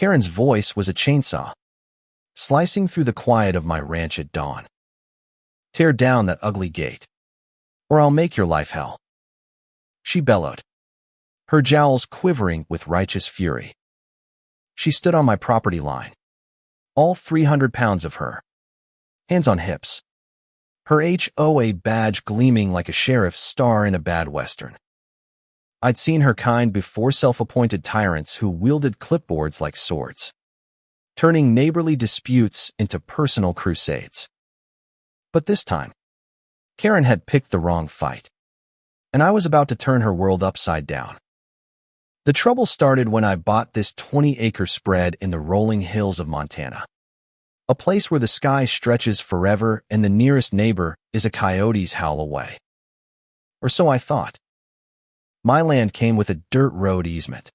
Karen's voice was a chainsaw, slicing through the quiet of my ranch at dawn. "Tear down that ugly gate, or I'll make your life hell," she bellowed, her jowls quivering with righteous fury. She stood on my property line, all 300 pounds of her, hands on hips, her HOA badge gleaming like a sheriff's star in a bad western. I'd seen her kind before, self-appointed tyrants who wielded clipboards like swords, turning neighborly disputes into personal crusades. But this time, Karen had picked the wrong fight, and I was about to turn her world upside down. The trouble started when I bought this 20-acre spread in the rolling hills of Montana, a place where the sky stretches forever and the nearest neighbor is a coyote's howl away. Or so I thought. My land came with a dirt road easement,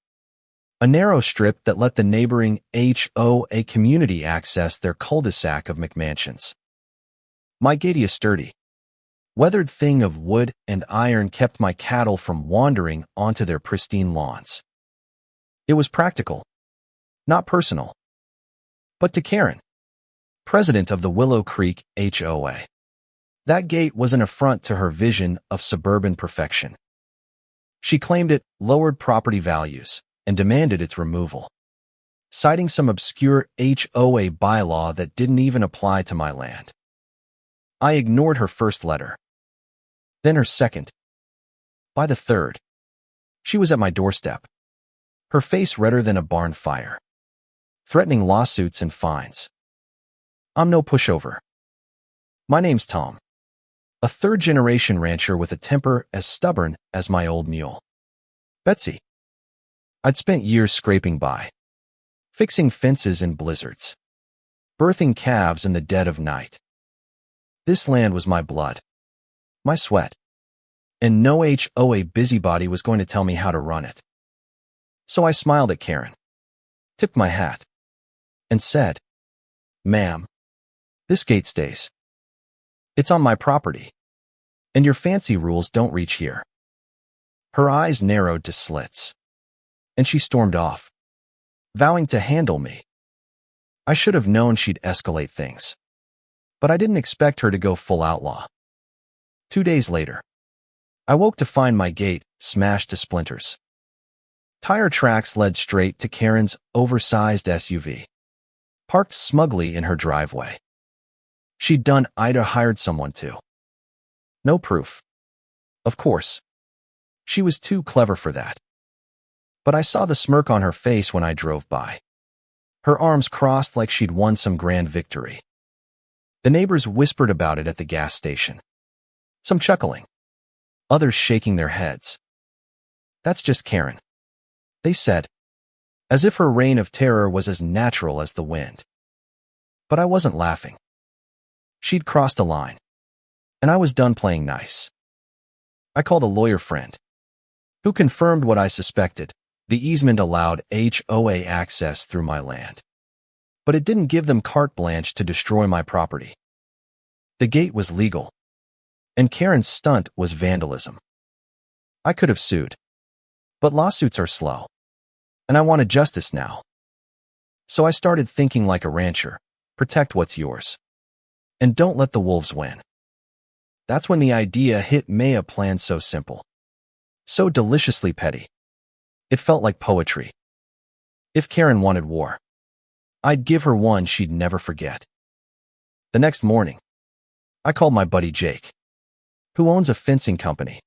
a narrow strip that let the neighboring HOA community access their cul-de-sac of McMansions. My gate, a sturdy, weathered thing of wood and iron, kept my cattle from wandering onto their pristine lawns. It was practical, not personal. But to Karen, president of the Willow Creek HOA, that gate was an affront to her vision of suburban perfection. She claimed it lowered property values and demanded its removal, citing some obscure HOA bylaw that didn't even apply to my land. I ignored her first letter, then her second. By the third, she was at my doorstep, her face redder than a barn fire, threatening lawsuits and fines. I'm no pushover. My name's Tom, a third-generation rancher with a temper as stubborn as my old mule, Betsy. I'd spent years scraping by, fixing fences in blizzards, birthing calves in the dead of night. This land was my blood, my sweat, and no HOA busybody was going to tell me how to run it. So I smiled at Karen, tipped my hat, and said, "Ma'am, this gate stays. It's on my property, and your fancy rules don't reach here." Her eyes narrowed to slits, and she stormed off, vowing to handle me. I should have known she'd escalate things, but I didn't expect her to go full outlaw. 2 days later, I woke to find my gate smashed to splinters. Tire tracks led straight to Karen's oversized SUV, parked smugly in her driveway. She'd done Ida hired someone to. No proof. Of course. She was too clever for that. But I saw the smirk on her face when I drove by, her arms crossed like she'd won some grand victory. The neighbors whispered about it at the gas station, some chuckling, others shaking their heads. "That's just Karen," they said, as if her reign of terror was as natural as the wind. But I wasn't laughing. She'd crossed a line, and I was done playing nice. I called a lawyer friend, who confirmed what I suspected. The easement allowed HOA access through my land, but it didn't give them carte blanche to destroy my property. The gate was legal, and Karen's stunt was vandalism. I could have sued, but lawsuits are slow, and I wanted justice now. So I started thinking like a rancher: protect what's yours, and don't let the wolves win. That's when the idea hit me, a plan so simple, so deliciously petty. It felt like poetry. If Karen wanted war, I'd give her one she'd never forget. The next morning, I called my buddy Jake, who owns a fencing company.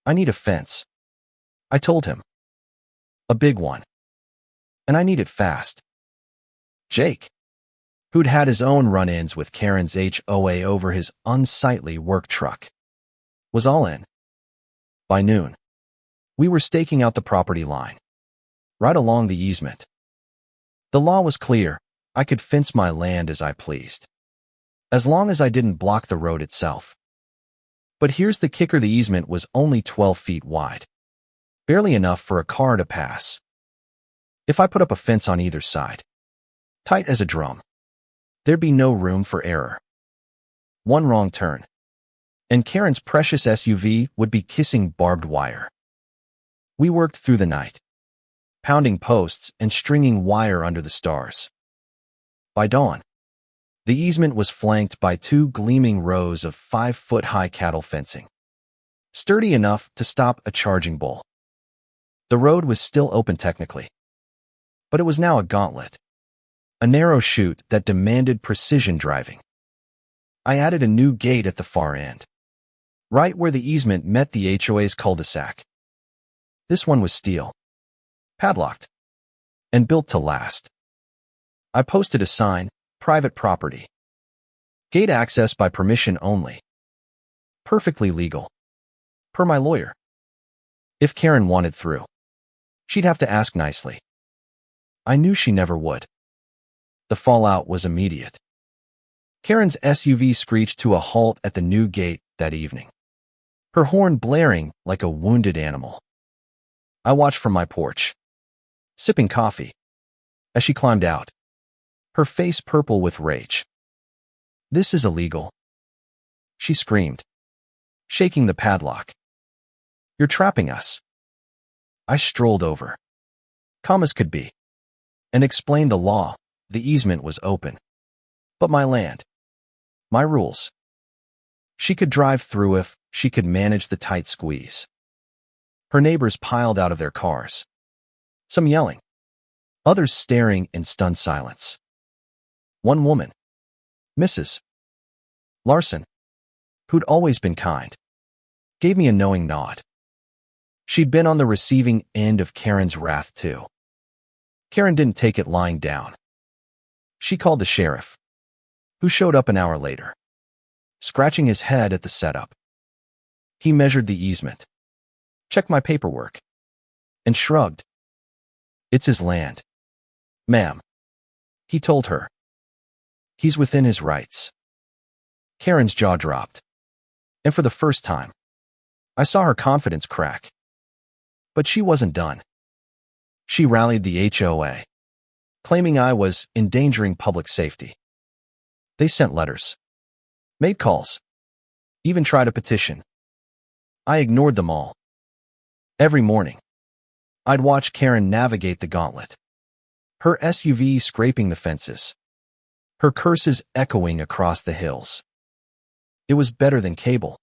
"I need a fence," I told him. "A big one. And I need it fast." Jake, who'd had his own run-ins with Karen's HOA over his unsightly work truck, was all in. By noon, we were staking out the property line, right along the easement. The law was clear: I could fence my land as I pleased, as long as I didn't block the road itself. But here's the kicker: the easement was only 12 feet wide, barely enough for a car to pass. If I put up a fence on either side, tight as a drum, there'd be no room for error. One wrong turn, and Karen's precious SUV would be kissing barbed wire. We worked through the night, pounding posts and stringing wire under the stars. By dawn, the easement was flanked by 2 gleaming rows of 5-foot-high cattle fencing, sturdy enough to stop a charging bull. The road was still open technically, but it was now a gauntlet, a narrow chute that demanded precision driving. I added a new gate at the far end, right where the easement met the HOA's cul-de-sac. This one was steel, padlocked, and built to last. I posted a sign, "Private property. Gate access by permission only." Perfectly legal, per my lawyer. If Karen wanted through, she'd have to ask nicely. I knew she never would. The fallout was immediate. Karen's SUV screeched to a halt at the new gate that evening, her horn blaring like a wounded animal. I watched from my porch, sipping coffee, as she climbed out, her face purple with rage. "This is illegal," she screamed, shaking the padlock. "You're trapping us." I strolled over, calm as could be, and explained the law. The easement was open, but my land, my rules. She could drive through if she could manage the tight squeeze. Her neighbors piled out of their cars, some yelling, others staring in stunned silence. One woman, Mrs. Larson, who'd always been kind, gave me a knowing nod. She'd been on the receiving end of Karen's wrath too. Karen didn't take it lying down. She called the sheriff, who showed up an hour later, scratching his head at the setup. He measured the easement, checked my paperwork, and shrugged. "It's his land, ma'am," he told her. "He's within his rights." Karen's jaw dropped, and for the first time, I saw her confidence crack. But she wasn't done. She rallied the HOA, claiming I was endangering public safety. They sent letters, made calls, even tried a petition. I ignored them all. Every morning, I'd watch Karen navigate the gauntlet, her SUV scraping the fences, her curses echoing across the hills. It was better than cable.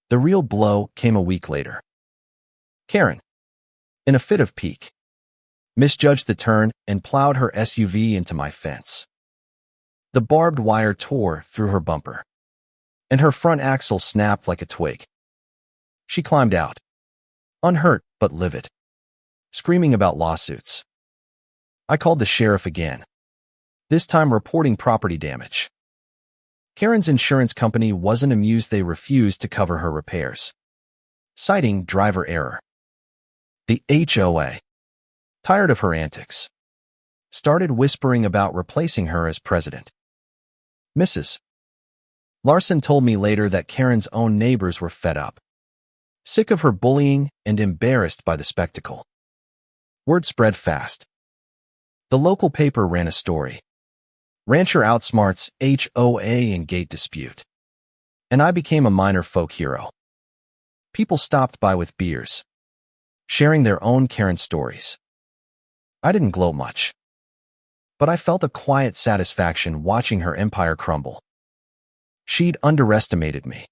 The real blow came a week later. Karen, in a fit of pique, misjudged the turn and plowed her SUV into my fence. The barbed wire tore through her bumper, and her front axle snapped like a twig. She climbed out, unhurt but livid, screaming about lawsuits. I called the sheriff again, this time reporting property damage. Karen's insurance company wasn't amused. They refused to cover her repairs, citing driver error. The HOA, tired of her antics, started whispering about replacing her as president. Mrs. Larson told me later that Karen's own neighbors were fed up, sick of her bullying and embarrassed by the spectacle. Word spread fast. The local paper ran a story. Rancher outsmarts HOA in gate dispute. And I became a minor folk hero. People stopped by with beers, sharing their own Karen stories. I didn't gloat much, but I felt a quiet satisfaction watching her empire crumble. She'd underestimated me,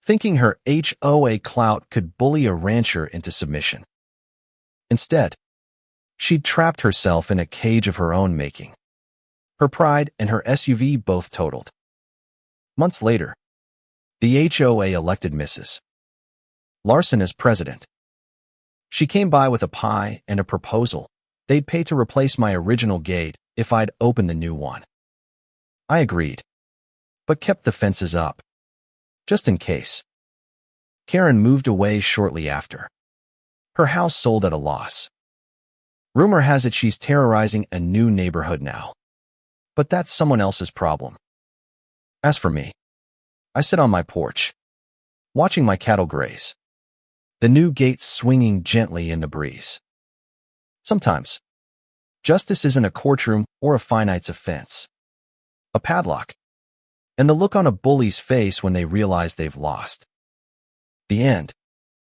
thinking her HOA clout could bully a rancher into submission. Instead, she'd trapped herself in a cage of her own making. Her pride and her SUV both totaled. Months later, the HOA elected Mrs. Larson as president. She came by with a pie and a proposal. They'd pay to replace my original gate if I'd open the new one. I agreed, but kept the fences up, just in case. Karen moved away shortly after. Her house sold at a loss. Rumor has it she's terrorizing a new neighborhood now. But that's someone else's problem. As for me, I sit on my porch, watching my cattle graze, the new gates swinging gently in the breeze. Sometimes, justice isn't a courtroom or a finite's offense. A padlock, and the look on a bully's face when they realize they've lost. The end.